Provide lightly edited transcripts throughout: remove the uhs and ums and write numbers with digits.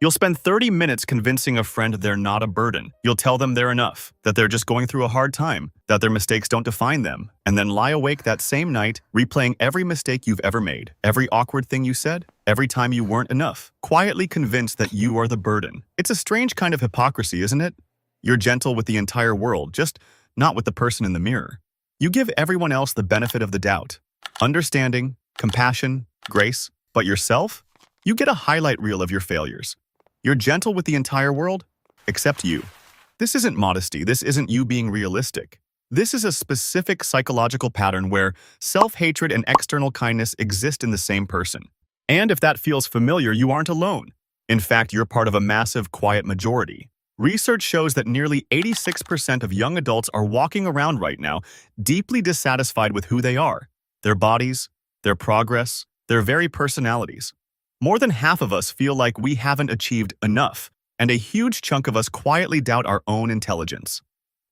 You'll spend 30 minutes convincing a friend they're not a burden. You'll tell them they're enough, that they're just going through a hard time, that their mistakes don't define them, and then lie awake that same night, replaying every mistake you've ever made, every awkward thing you said, every time you weren't enough, quietly convinced that you are the burden. It's a strange kind of hypocrisy, isn't it? You're gentle with the entire world, just not with the person in the mirror. You give everyone else the benefit of the doubt. Understanding, compassion, grace, but yourself? You get a highlight reel of your failures. You're gentle with the entire world, except you. This isn't modesty. This isn't you being realistic. This is a specific psychological pattern where self-hatred and external kindness exist in the same person. And if that feels familiar, you aren't alone. In fact, you're part of a massive, quiet majority. Research shows that nearly 86% of young adults are walking around right now deeply dissatisfied with who they are, their bodies, their progress, their very personalities. More than half of us feel like we haven't achieved enough, and a huge chunk of us quietly doubt our own intelligence.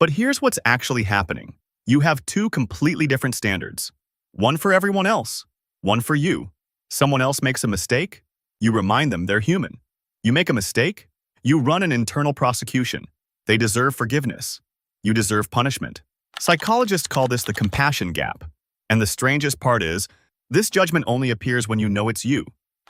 But here's what's actually happening. You have two completely different standards. One for everyone else, one for you. Someone else makes a mistake, you remind them they're human. You make a mistake, you run an internal prosecution. They deserve forgiveness. You deserve punishment. Psychologists call this the compassion gap. And the strangest part is, this judgment only appears when you know it's you.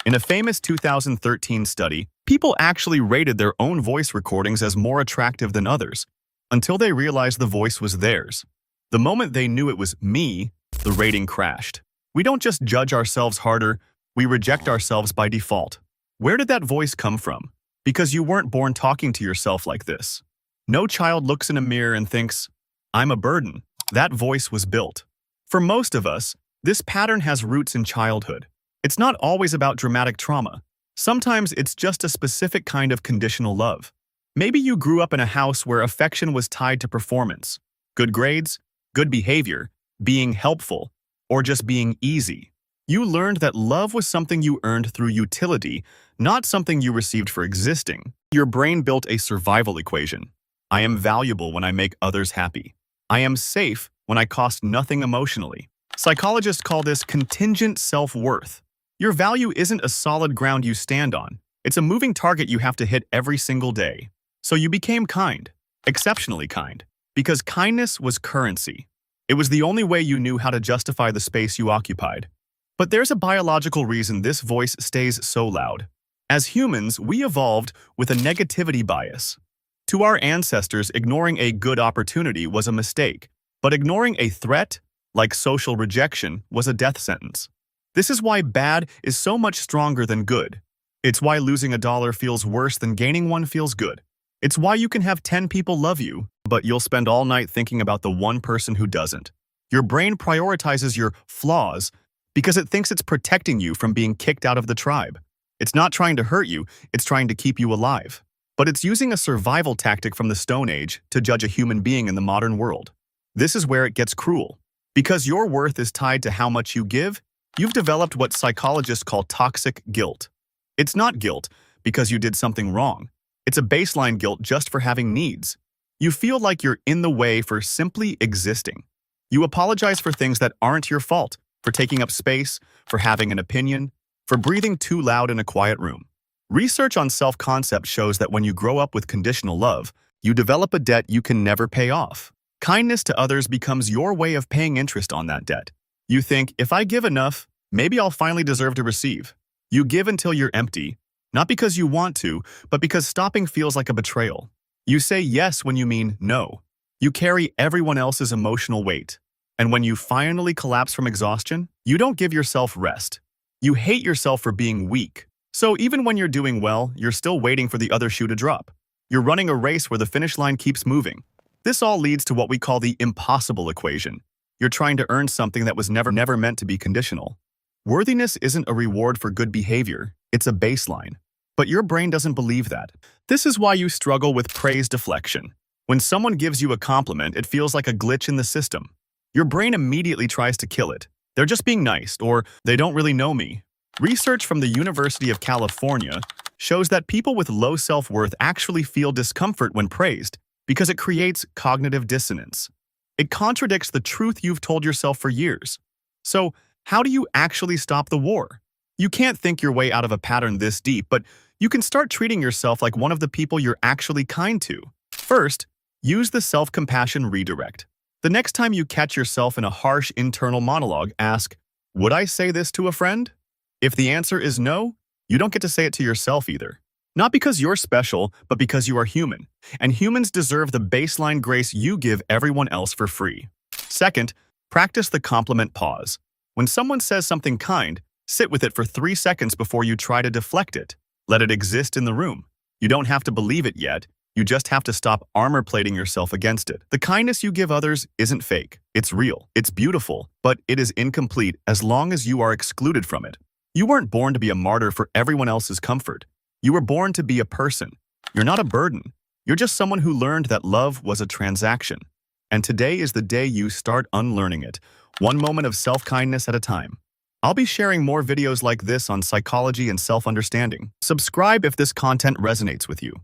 In a famous 2013 study, people actually rated their own voice recordings as more attractive than others, until they realized the voice was theirs. The moment they knew it was me, the rating crashed. We don't just judge ourselves harder, we reject ourselves by default. Where did that voice come from? Because you weren't born talking to yourself like this. No child looks in a mirror and thinks, "I'm a burden." That voice was built. For most of us, this pattern has roots in childhood. It's not always about dramatic trauma. Sometimes it's just a specific kind of conditional love. Maybe you grew up in a house where affection was tied to performance, good grades, good behavior, being helpful, or just being easy. You learned that love was something you earned through utility, not something you received for existing. Your brain built a survival equation. I am valuable when I make others happy. I am safe when I cost nothing emotionally. Psychologists call this contingent self-worth. Your value isn't a solid ground you stand on. It's a moving target you have to hit every single day. So you became kind, exceptionally kind, because kindness was currency. It was the only way you knew how to justify the space you occupied. But there's a biological reason this voice stays so loud. As humans, we evolved with a negativity bias. To our ancestors, ignoring a good opportunity was a mistake, but ignoring a threat, like social rejection, was a death sentence. This is why bad is so much stronger than good. It's why losing $1 feels worse than gaining one feels good. It's why you can have 10 people love you, but you'll spend all night thinking about the one person who doesn't. Your brain prioritizes your flaws because it thinks it's protecting you from being kicked out of the tribe. It's not trying to hurt you, it's trying to keep you alive. But it's using a survival tactic from the Stone Age to judge a human being in the modern world. This is where it gets cruel. Because your worth is tied to how much you give, you've developed what psychologists call toxic guilt. It's not guilt because you did something wrong. It's a baseline guilt just for having needs. You feel like you're in the way for simply existing. You apologize for things that aren't your fault, for taking up space, for having an opinion, for breathing too loud in a quiet room. Research on self-concept shows that when you grow up with conditional love, you develop a debt you can never pay off. Kindness to others becomes your way of paying interest on that debt. You think, if I give enough, maybe I'll finally deserve to receive. You give until you're empty, not because you want to, but because stopping feels like a betrayal. You say yes when you mean no. You carry everyone else's emotional weight. And when you finally collapse from exhaustion, you don't give yourself rest. You hate yourself for being weak. So even when you're doing well, you're still waiting for the other shoe to drop. You're running a race where the finish line keeps moving. This all leads to what we call the impossible equation. You're trying to earn something that was never meant to be conditional. Worthiness isn't a reward for good behavior, it's a baseline. But your brain doesn't believe that. This is why you struggle with praise deflection. When someone gives you a compliment, it feels like a glitch in the system. Your brain immediately tries to kill it. They're just being nice, or they don't really know me. Research from the University of California shows that people with low self-worth actually feel discomfort when praised because it creates cognitive dissonance. It contradicts the truth you've told yourself for years. So, how do you actually stop the war? You can't think your way out of a pattern this deep, but You can start treating yourself like one of the people you're actually kind to. First, use the self-compassion redirect. The next time you catch yourself in a harsh internal monologue, ask, "Would I say this to a friend?" If the answer is no, you don't get to say it to yourself either. Not because you're special, but because you are human, and humans deserve the baseline grace you give everyone else for free. Second, practice the compliment pause. When someone says something kind, sit with it for 3 seconds before you try to deflect it. Let it exist in the room. You don't have to believe it yet. You just have to stop armor-plating yourself against it. The kindness you give others isn't fake. It's real. It's beautiful, but it is incomplete as long as you are excluded from it. You weren't born to be a martyr for everyone else's comfort. You were born to be a person. You're not a burden. You're just someone who learned that love was a transaction. And today is the day you start unlearning it, one moment of self-kindness at a time. I'll be sharing more videos like this on psychology and self-understanding. Subscribe if this content resonates with you.